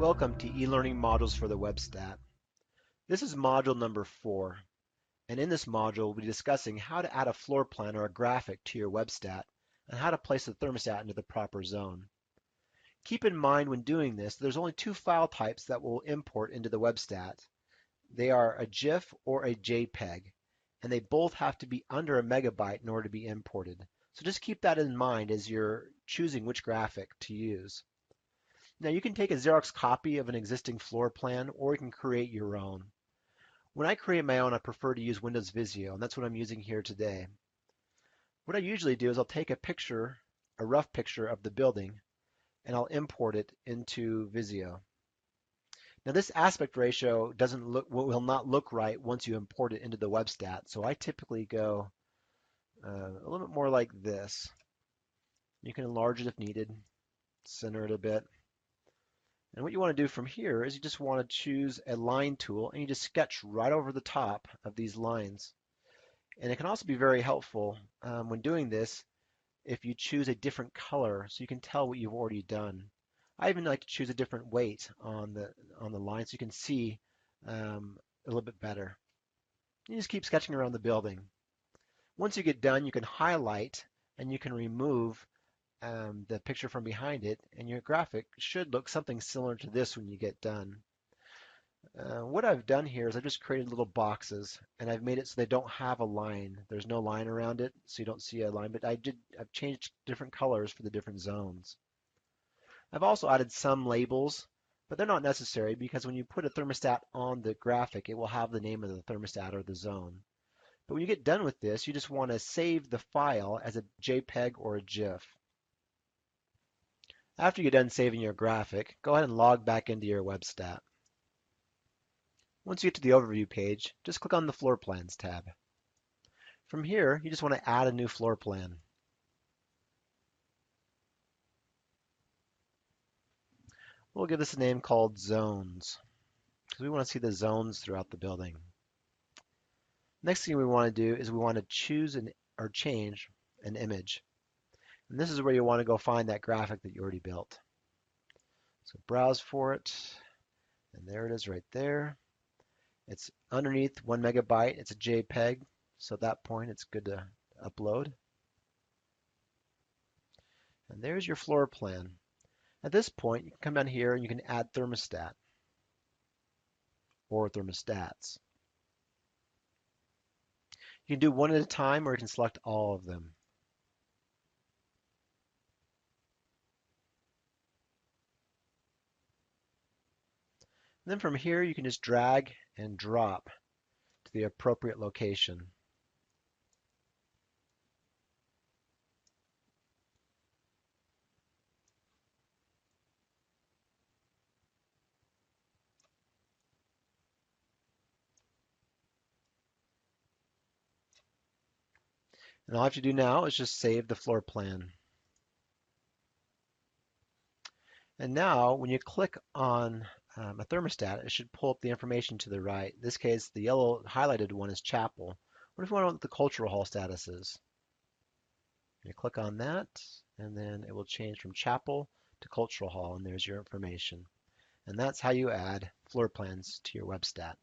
Welcome to e-learning modules for the Webstat. This is module number 4, and in this module we'll be discussing how to add a floor plan or a graphic to your Webstat and how to place the thermostat into the proper zone. Keep in mind when doing this, there's only two file types that will import into the Webstat. They are a GIF or a JPEG, and they both have to be under a megabyte in order to be imported. So just keep that in mind as you're choosing which graphic to use. Now you can take a Xerox copy of an existing floor plan or you can create your own. When I create my own, I prefer to use Windows Visio, and that's what I'm using here today. What I usually do is I'll take a picture, a rough picture of the building, and I'll import it into Visio. Now this aspect ratio will not look right once you import it into the Webstat, so I typically go a little bit more like this. You can enlarge it if needed, center it a bit. And what you want to do from here is you just want to choose a line tool and you just sketch right over the top of these lines. And it can also be very helpful when doing this if you choose a different color so you can tell what you've already done. I even like to choose a different weight on the line so you can see a little bit better. You just keep sketching around the building. Once you get done, you can highlight and you can remove the picture from behind it, and your graphic should look something similar to this when you get done. What I've done here is I've just created little boxes, and I've made it so they don't have a line. There's no line around it, so you don't see a line, but I've changed different colors for the different zones. I've also added some labels, but they're not necessary because when you put a thermostat on the graphic, it will have the name of the thermostat or the zone. But when you get done with this, you just want to save the file as a JPEG or a GIF. After you're done saving your graphic, go ahead and log back into your Webstat. Once you get to the overview page, just click on the Floor Plans tab. From here, you just want to add a new floor plan. We'll give this a name called Zones, because we want to see the zones throughout the building. Next thing we want to do is we want to choose or change an image. And this is where you want to go find that graphic that you already built. So browse for it, and there it is right there. It's underneath 1 megabyte. It's a JPEG, so at that point it's good to upload. And there's your floor plan. At this point, you can come down here and you can add thermostat or thermostats. You can do one at a time or you can select all of them. And then from here, you can just drag and drop to the appropriate location. And all I have to do now is just save the floor plan. And now when you click on a thermostat, it should pull up the information to the right. In this case, the yellow highlighted one is chapel. What if we want to know what the cultural hall status is? You click on that, and then it will change from chapel to cultural hall, and there's your information. And that's how you add floor plans to your Webstat.